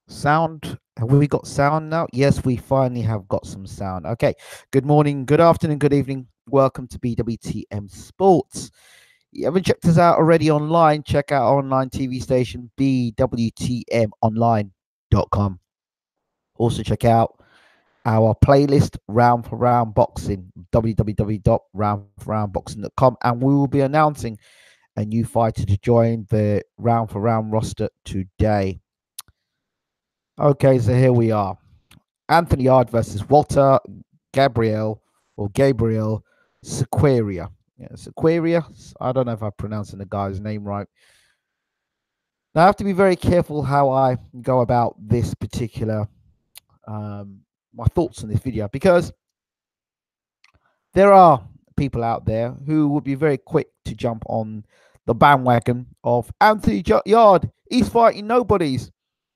Sound. Have we got sound now? Yes, we finally have got some sound. Okay. Good morning, good afternoon, good evening. Welcome to BWTM Sports. You haven't checked us out already online? Check out our online TV station, BWTMonline.com. Also, check out our playlist, Round for Round Boxing, www.roundforroundboxing.com. And we will be announcing a new fighter to join the Round for Round roster today. Okay, so here we are. Anthony Yarde versus Walter Gabriel Sequeira. Yeah, Sequeira. I don't know if I'm pronouncing the guy's name right. Now I have to be very careful how I go about this particular my thoughts on this video, because there are people out there who would be very quick to jump on the bandwagon of Anthony Yarde. He's fighting nobodies,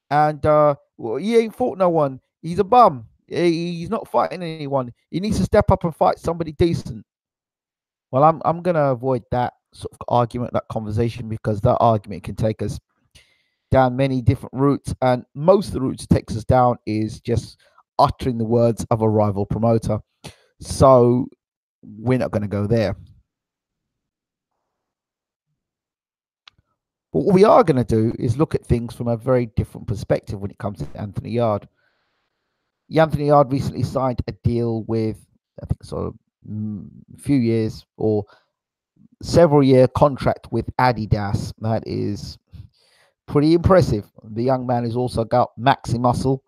and well, he ain't fought no one. He's a bum. He's not fighting anyone. He needs to step up and fight somebody decent. Well, I'm gonna avoid that sort of argument, that conversation, because that argument can take us down many different routes, and most of the routes it takes us down is just uttering the words of a rival promoter. So we're not going to go there. But what we are going to do is look at things from a very different perspective when it comes to Anthony Yarde. Anthony Yarde recently signed a deal with, I think, sort of a few years or several year contract with Adidas. That is pretty impressive. The young man has also got maxi muscle.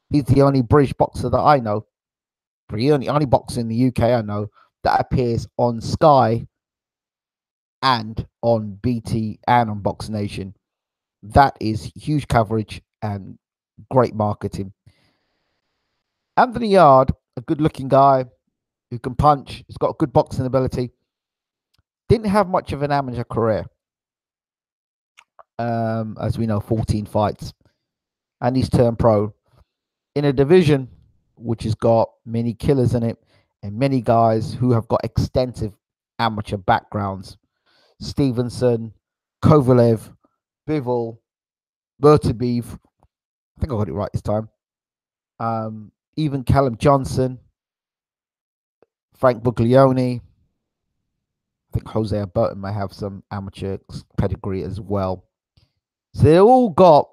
He's the only British boxer that I know, the only boxer in the UK I know that appears on Sky and on BT and on Box Nation. That is huge coverage and great marketing. Anthony Yarde, a good-looking guy who can punch, he's got good boxing ability. Didn't have much of an amateur career. As we know, 14 fights. And he's turned pro in a division which has got many killers in it and many guys who have got extensive amateur backgrounds. Stevenson, Kovalev, Bivol, Bertabeev. I think I got it right this time. Even Callum Johnson, Frank Buglioni. I think Jose Burton may have some amateur pedigree as well. So they all got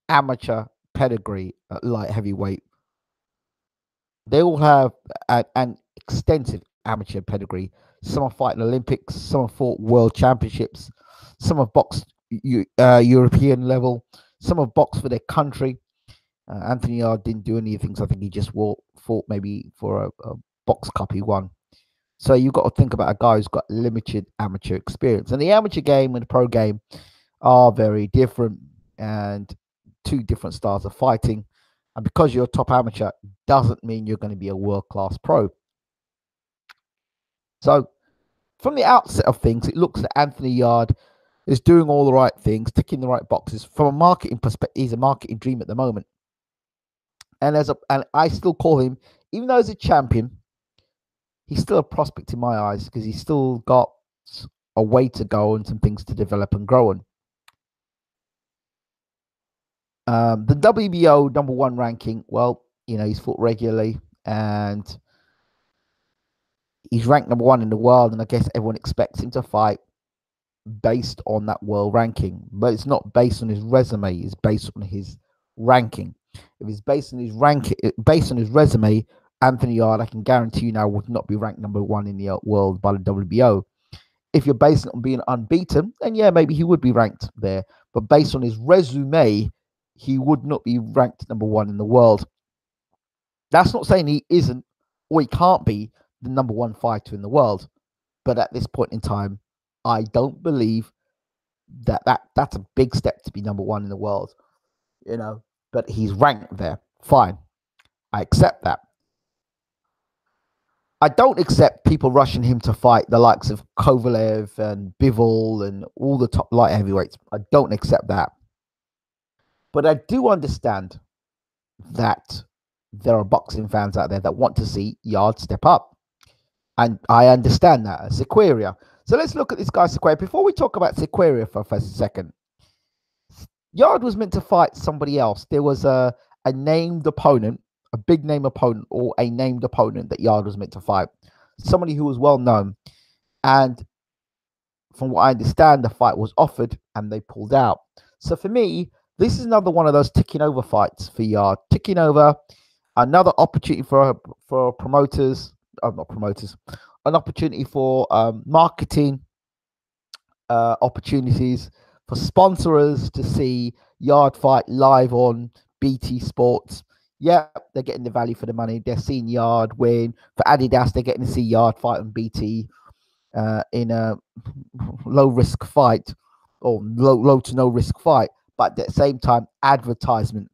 amateur pedigree at light heavyweight. They all have an extensive amateur pedigree. Some have fought in Olympics, some have fought world championships, some have boxed European level, some have boxed for their country. Anthony Yarde didn't do any things. I think he just fought maybe for a box cup he won. So you've got to think about a guy who's got limited amateur experience. And the amateur game and the pro game are very different, and two different styles of fighting. And because you're a top amateur doesn't mean you're going to be a world-class pro. So from the outset of things, it looks that Anthony Yarde is doing all the right things, ticking the right boxes. From a marketing perspective, he's a marketing dream at the moment. And I still call him, even though he's a champion, he's still a prospect in my eyes, because he's still got a way to go and some things to develop and grow on. The WBO #1 ranking, well, he's fought regularly and he's ranked #1 in the world, and I guess everyone expects him to fight based on that world ranking. But it's not based on his resume, it's based on his ranking. If it's based on his resume, Anthony Yarde, I can guarantee you now, would not be ranked #1 in the world by the WBO. If you're basing it on being unbeaten, then yeah, maybe he would be ranked there. But based on his resume, he would not be ranked #1 in the world. That's not saying he isn't or he can't be the #1 fighter in the world. But at this point in time, I don't believe that's a big step to be #1 in the world. But he's ranked there. Fine. I accept that. I don't accept people rushing him to fight the likes of Kovalev and Bivol and all the top light heavyweights. I don't accept that. But I do understand that there are boxing fans out there that want to see Yarde step up. And I understand that. Sequeira. So let's look at this guy, Sequeira. Before we talk about Sequeira for a second, Yard was meant to fight somebody else. There was a named opponent, a big name opponent, or a named opponent that Yard was meant to fight. Somebody who was well known. And from what I understand, the fight was offered and they pulled out. So for me, this is another one of those ticking over fights for Yard. Ticking over, another opportunity for promoters, not promoters, an opportunity for marketing opportunities for sponsors to see Yard fight live on BT Sports. Yeah, they're getting the value for the money. They're seeing Yard win. For Adidas, they're getting to see Yard fight on BT in a low risk fight or low to no risk fight. But at the same time, advertisement.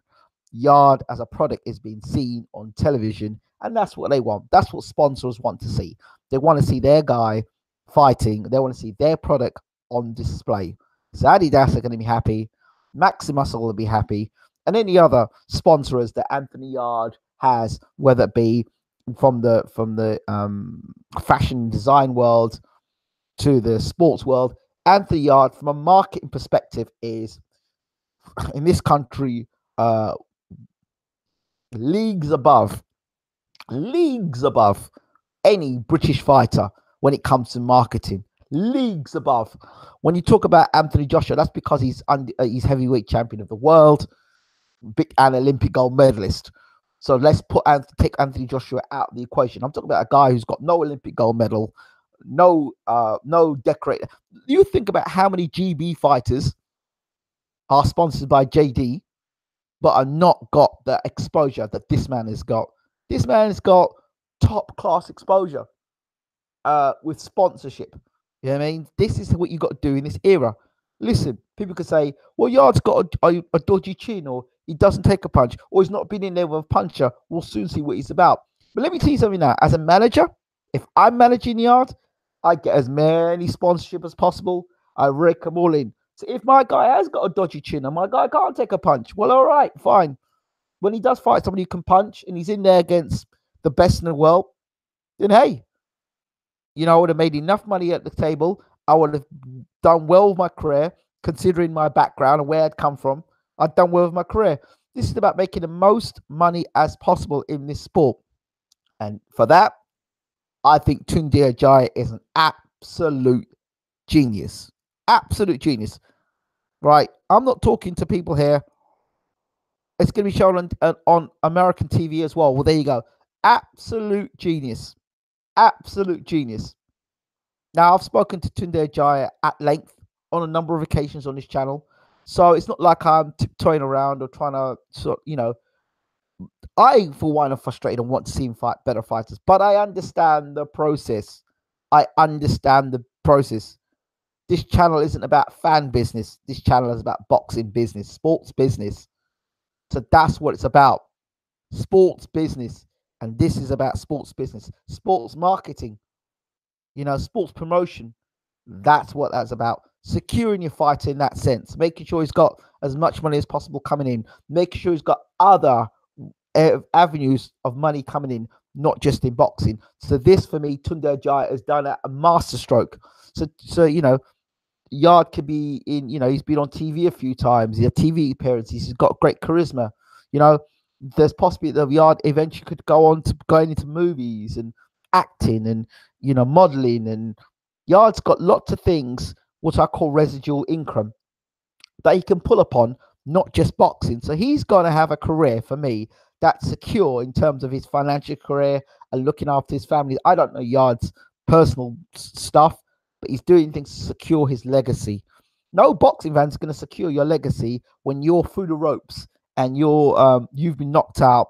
Yard as a product is being seen on television, and that's what they want. That's what sponsors want to see. They want to see their guy fighting. They want to see their product on display. So Adidas are going to be happy. Maximus will be happy, and any other sponsors that Anthony Yard has, whether it be from the fashion design world to the sports world, Anthony Yard, from a marketing perspective, is in this country leagues above any British fighter when it comes to marketing. Leagues above. When you talk about Anthony Joshua, that's because he's heavyweight champion of the world, and Olympic gold medalist. So let's take Anthony Joshua out of the equation. I'm talking about a guy who's got no Olympic gold medal, no decorator. You think about how many GB fighters are sponsored by JD, but are not got the exposure that this man has got. This man has got top class exposure with sponsorship. You know what I mean? This is what you got to do in this era. Listen, people could say, well, Yard's got a dodgy chin, or he doesn't take a punch, or he's not been in there with a puncher. We'll soon see what he's about. But let me tell you something now. As a manager, if I'm managing Yard, I get as many sponsorship as possible. I rake them all in. So if my guy has got a dodgy chin and my guy can't take a punch, well, all right, fine. When he does fight somebody who can punch and he's in there against the best in the world, then hey, I would have made enough money at the table. I would have done well with my career, considering my background and where I'd come from. I'd done well with my career. This is about making the most money as possible in this sport. And for that, I think Tunde Ajayi is an absolute genius. Absolute genius. Right? I'm not talking to people here. It's going to be shown on American TV as well. Well, there you go. Absolute genius. Absolute genius. Now, I've spoken to Tunde Ajayi at length on a number of occasions on this channel. So it's not like I'm tiptoeing around or trying to I, for one, am frustrated and want to see him fight better fighters. But I understand the process. I understand the process. This channel isn't about fan business. This channel is about boxing business, sports business. So that's what it's about. Sports business. And this is about sports business, sports marketing, sports promotion. That's what that's about. Securing your fighter in that sense, making sure he's got as much money as possible coming in, making sure he's got other avenues of money coming in, not just in boxing. So this, for me, Tunde Ajayi has done a masterstroke. So Yard could be in, he's been on TV a few times. He had TV appearances. He's got great charisma. There's possibly the Yard eventually could go on to going into movies and acting and, modeling. And Yard's got lots of things, what I call residual income, that he can pull upon, not just boxing. So he's going to have a career, for me, that's secure in terms of his financial career and looking after his family. I don't know Yard's personal stuff, but he's doing things to secure his legacy. No boxing fan's going to secure your legacy when you're through the ropes and you've been knocked out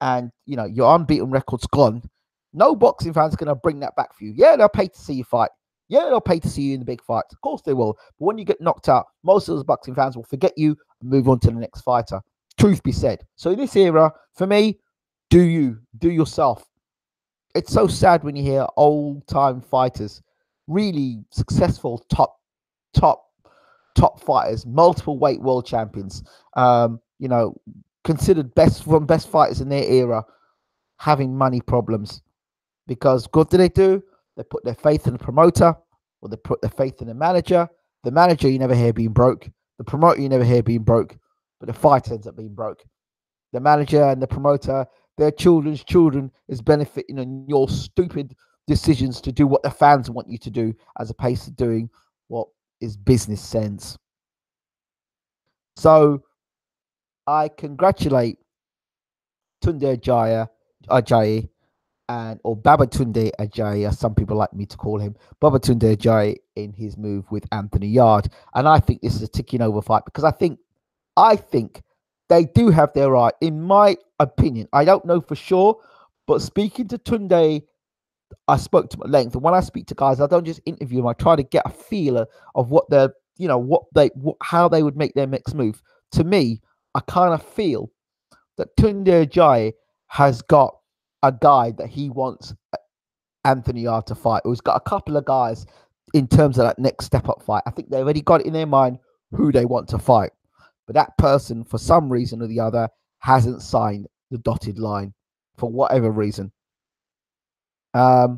and your unbeaten record's gone. No boxing fan's going to bring that back for you. Yeah, they'll pay to see you fight. Yeah, they'll pay to see you in the big fights. Of course they will. But when you get knocked out, most of those boxing fans will forget you and move on to the next fighter. Truth be said. So in this era, for me, do yourself. It's so sad when you hear old-time fighters, really successful top fighters, multiple weight world champions, considered best fighters in their era, having money problems. Because what do? They put their faith in the promoter, or they put their faith in the manager. The manager, you never hear being broke. The promoter you never hear being broke, but the fighter ends up being broke. The manager and the promoter, their children's children is benefiting on your stupid decisions to do what the fans want you to do, as opposed to doing what is business sense. So I congratulate Tunde Ajayi, and or Babatunde Ajayi, as some people like me to call him, Babatunde Ajayi, in his move with Anthony Yarde. And I think this is a ticking over fight, because I think they do have their right, in my opinion. I don't know for sure, but speaking to Tunde, I spoke to him at length. And when I speak to guys, I don't just interview them. I try to get a feel of what they're, how they would make their next move. To me, I kind of feel that Tunde Ajayi has got a guy that he wants Anthony Yarde to fight, who's got a couple of guys in terms of that next step up fight. I think they've already got it in their mind who they want to fight. But that person, for some reason or the other, hasn't signed the dotted line for whatever reason. I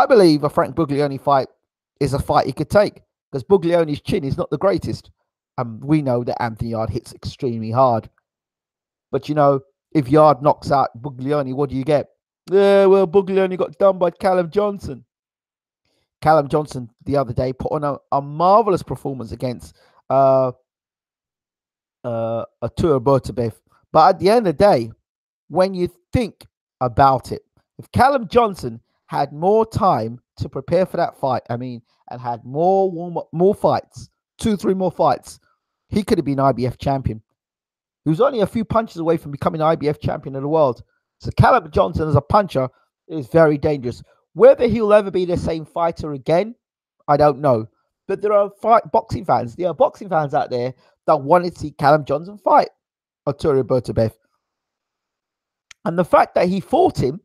believe a Frank Buglioni fight is a fight he could take, because Buglioni's chin is not the greatest. We know that Anthony Yarde hits extremely hard. But, if Yarde knocks out Buglioni, what do you get? Yeah, well, Buglioni got done by Callum Johnson. Callum Johnson, the other day, put on a marvelous performance against Artur Botabev. But at the end of the day, when you think about it, if Callum Johnson had more time to prepare for that fight, and had more fights, 2-3 more fights, he could have been IBF champion. He was only a few punches away from becoming IBF champion of the world. So Callum Johnson as a puncher is very dangerous. Whether he'll ever be the same fighter again, I don't know. But there are boxing fans. There are boxing fans out there that wanted to see Callum Johnson fight Arturo Bertabev. And the fact that he fought him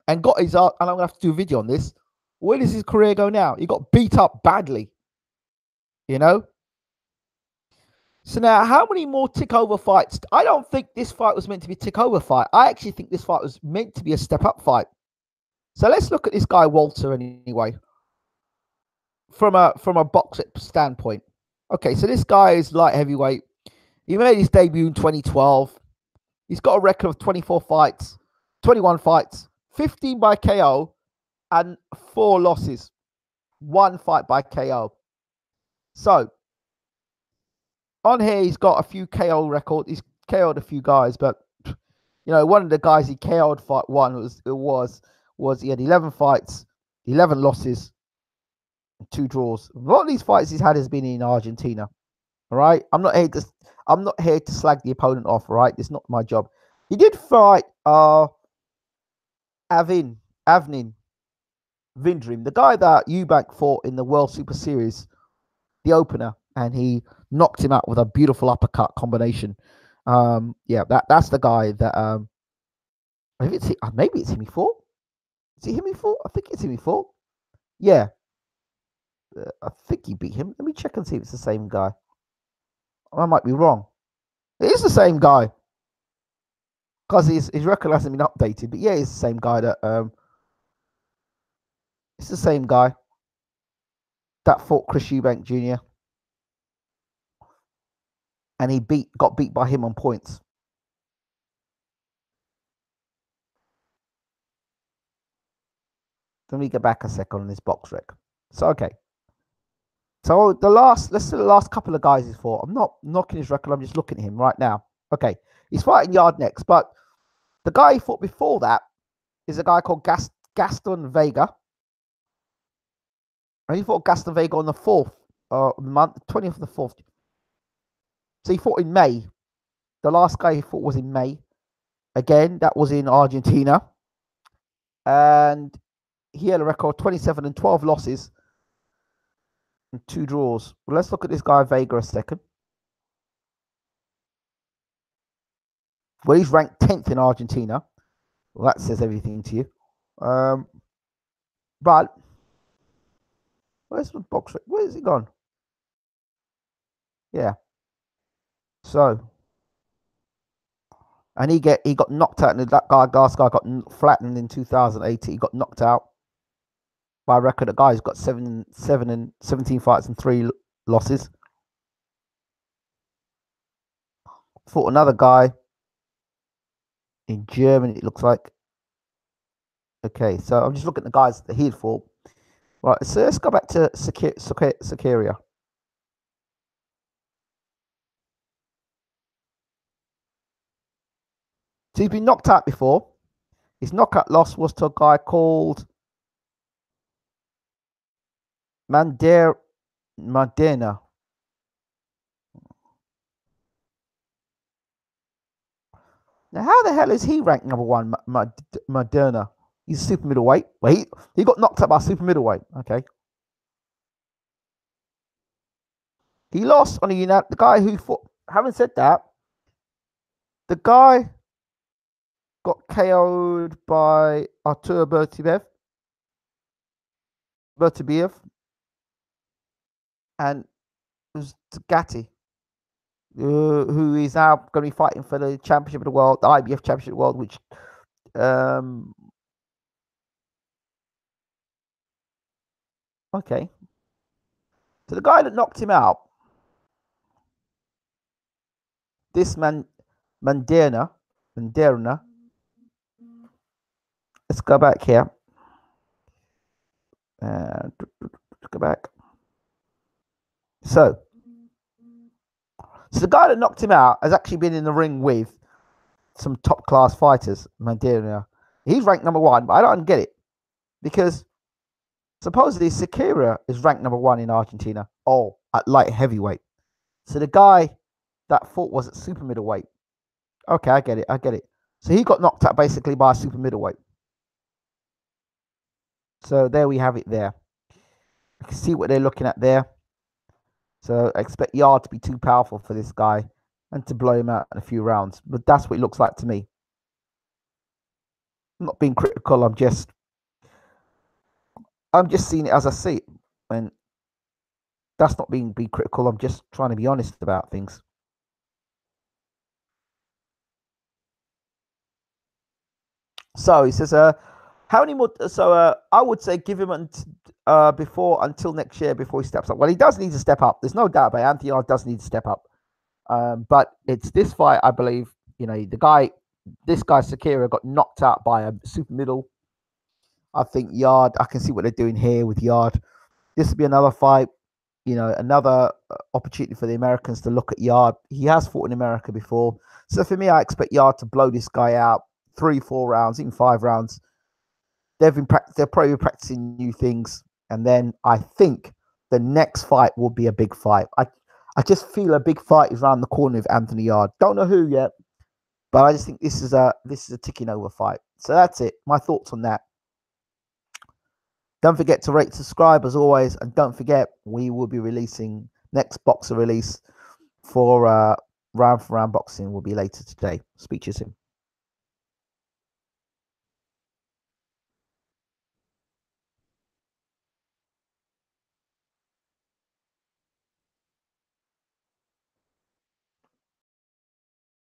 and got his art, and I'm going to have to do a video on this, where does his career go now? He got beat up badly, So now, how many more tick-over fights? I don't think this fight was meant to be a tick-over fight. I actually think this fight was meant to be a step-up fight. So let's look at this guy, Walter, anyway, from a boxing standpoint. Okay, so this guy is light heavyweight. He made his debut in 2012. He's got a record of 21 fights, 15 by KO, and 4 losses. 1 fight by KO. So on here, he's got a few KO records. He's KO'd a few guys, but one of the guys he KO'd fight one was he had 11 fights, 11 losses, and 2 draws. A lot of these fights he's had has been in Argentina. All right, I'm not here to slag the opponent off. All right, it's not my job. He did fight Avnin Vindrim, the guy that Eubank fought in the World Super Series, the opener, and he knocked him out with a beautiful uppercut combination. That's the guy that maybe it's him he fought. Is it him he fought? I think it's him he fought. Yeah, I think he beat him. Let me check and see if it's the same guy. I might be wrong. It is the same guy, because his record hasn't been updated. But yeah, it's the same guy that it's the same guy that fought Chris Eubank Jr. and he got beat by him on points. Let me get back a second on this box rec. So okay. So let's see the last couple of guys he's fought. I'm not knocking his record, I'm just looking at him right now. Okay. He's fighting Yarde next, but the guy he fought before that is a guy called Gaston Vega. And he fought Gaston Vega on the 4th month, 20th of the 4th. So he fought in May. The last guy he fought was in May. Again, that was in Argentina. And he had a record 27 and 12 losses and 2 draws. Well, let's look at this guy Vega a second. Well, he's ranked 10th in Argentina. Well, that says everything to you. But where's the box? Where is it gone? Yeah. So, and he got knocked out, and that last guy got flattened in 2018. He got knocked out by a record. The guy's got 7 and 17 fights and 3 losses. Fought another guy in Germany, it looks like. Okay, so I'm just looking at the guys that he had fought. Right, so let's go back to Sequeira. So he's been knocked out before. His knockout loss was to a guy called Madena. Now, how the hell is he ranked number one, Moderna? He's a super middleweight. Well, he got knocked out by super middleweight. Okay. He lost on the guy who fought. Having said that, the guy got KO'd by Artur Bertibiev, and it was Gatti, who is now going to be fighting for the championship of the world, the IBF championship of the world, which okay. So the guy that knocked him out, this man, Manderna. Let's go back here. Let's go back. So the guy that knocked him out has actually been in the ring with some top class fighters, Manderna. He's ranked number one, but I don't get it because supposedly Sequeira is ranked number one in Argentina. Oh, at light heavyweight. So the guy that fought was at super middleweight. Okay, I get it. So he got knocked out basically by a super middleweight. So there we have it there. You can see what they're looking at there. So I expect Yarde to be too powerful for this guy and to blow him out in a few rounds. But that's what it looks like to me. I'm not being critical. I'm just seeing it as I see it. And that's not being critical. I'm just trying to be honest about things. So he says, how many more? So I would say give him until next year before he steps up. Well, he does need to step up. There's no doubt about it. Anthony Yarde does need to step up. But it's this fight, I believe. You know, this guy Sequeira got knocked out by a super middle. I think Yarde. I can see what they're doing here with Yarde. This will be another fight. You know, another opportunity for the Americans to look at Yarde. He has fought in America before. So for me, I expect Yarde to blow this guy out 3-4 rounds, even 5 rounds. They're probably practicing new things. And then I think the next fight will be a big fight. I just feel a big fight is around the corner with Anthony Yarde. Don't know who yet, but I just think this is a ticking over fight. So that's it. My thoughts on that. Don't forget to rate, subscribe as always, and don't forget we will be releasing next boxer release for round for round boxing will be later today. Speak to you soon.